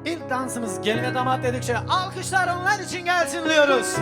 İlk dansımız gelin ve damat dedikçe alkışlar onlar için gelsin diyoruz.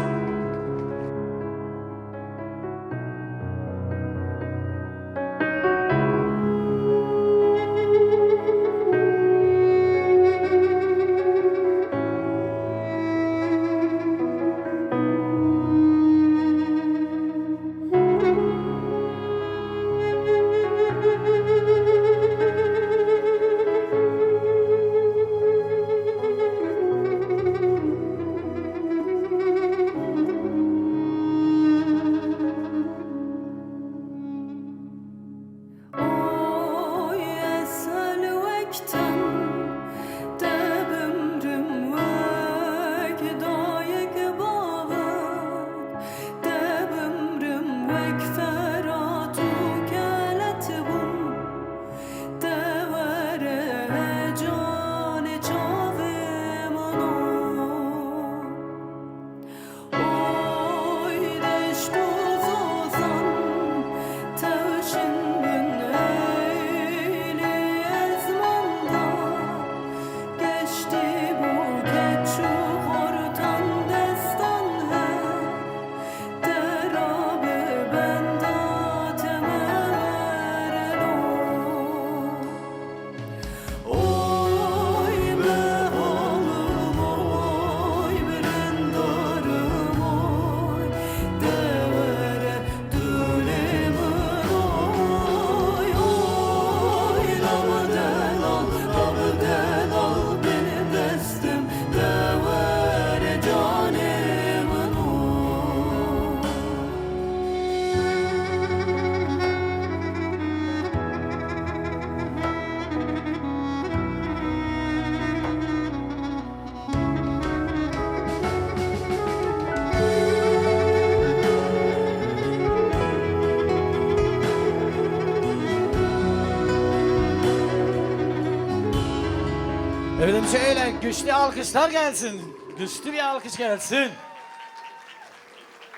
Efendim şöyle güçlü alkışlar gelsin. Güçlü bir alkış gelsin.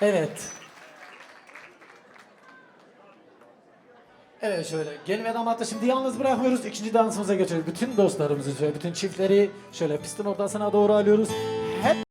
Evet. Evet şöyle gelin ve damatı şimdi yalnız bırakmıyoruz. İkinci dansımıza geçiyoruz. Bütün dostlarımızı şöyle bütün çiftleri şöyle pistin ortasına doğru alıyoruz. Hep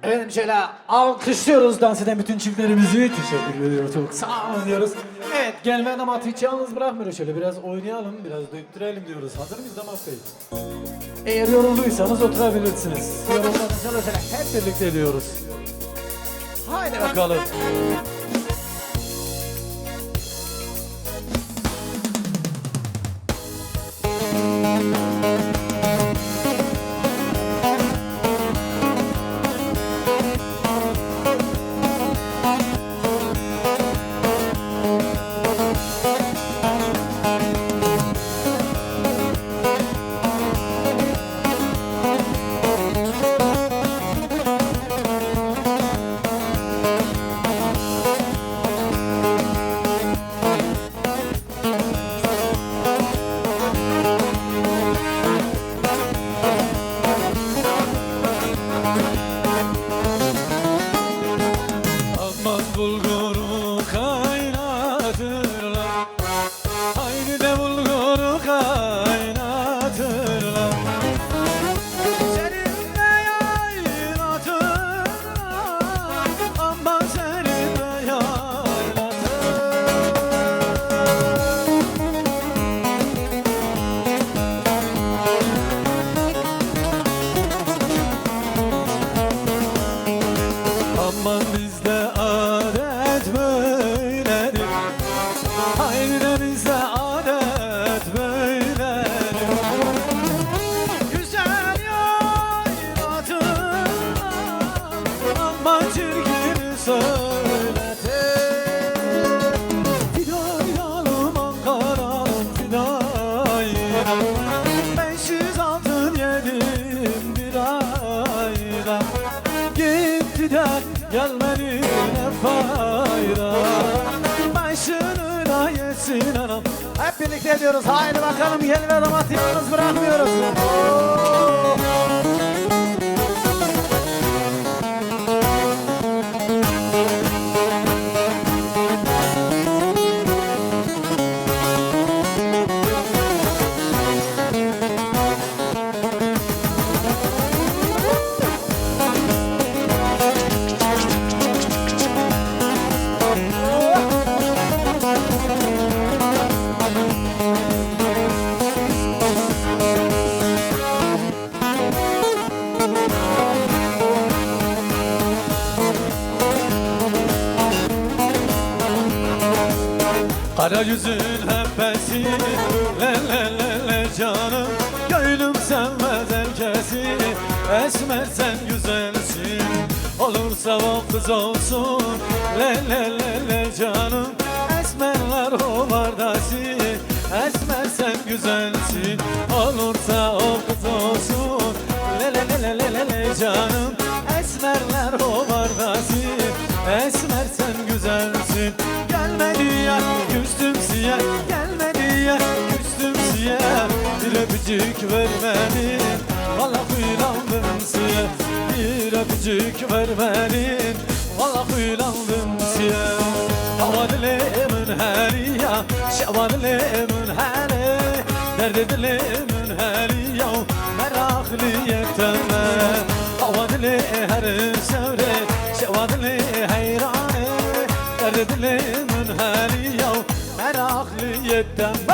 Evet şöyle alkışlıyoruz dans eden bütün çiftlerimizi. Teşekkür ediyoruz. Çok sağ olun diyoruz. Evet gelme damat hiç yalnız bırakmıyoruz. Şöyle biraz oynayalım, biraz döktürelim diyoruz. Hazır mıyız damat bey? Eğer yorulduysanız oturabilirsiniz. Yorulmadıysanız hep birlikte diyoruz. Haydi bakalım. Gelmedi ne fayda. Başını da yesin anam. Hep birlikte diyoruz. Haydi bakalım gelin damat yalnız bırakmıyoruz. Kara yüzün hepesi le le le le canım. Gönlüm sevmez herkesi. Esmer sen güzelsin. Olursa o kız olsun le le le le canım. Esmerler o vardası. Esmer sen güzelsin. Olursa o kız olsun le le le le le le canım. Esmerler o vardası. Esmer sen güzelsin. Gelmedi ya küstüm siye, gelmedi ya küstüm siye. Bir öpücük vermedin, vallahi uylandım siye. Bir öpücük vermedin, vallahi uylandım siye. Hava dilimin hali ya, şava dilimin hali. Derdi dilimin hali ya, meraklı yetemle. Hava dili her sevre, şava dili heyrani. Derdi dilimin hali ya, meraklı yetemle.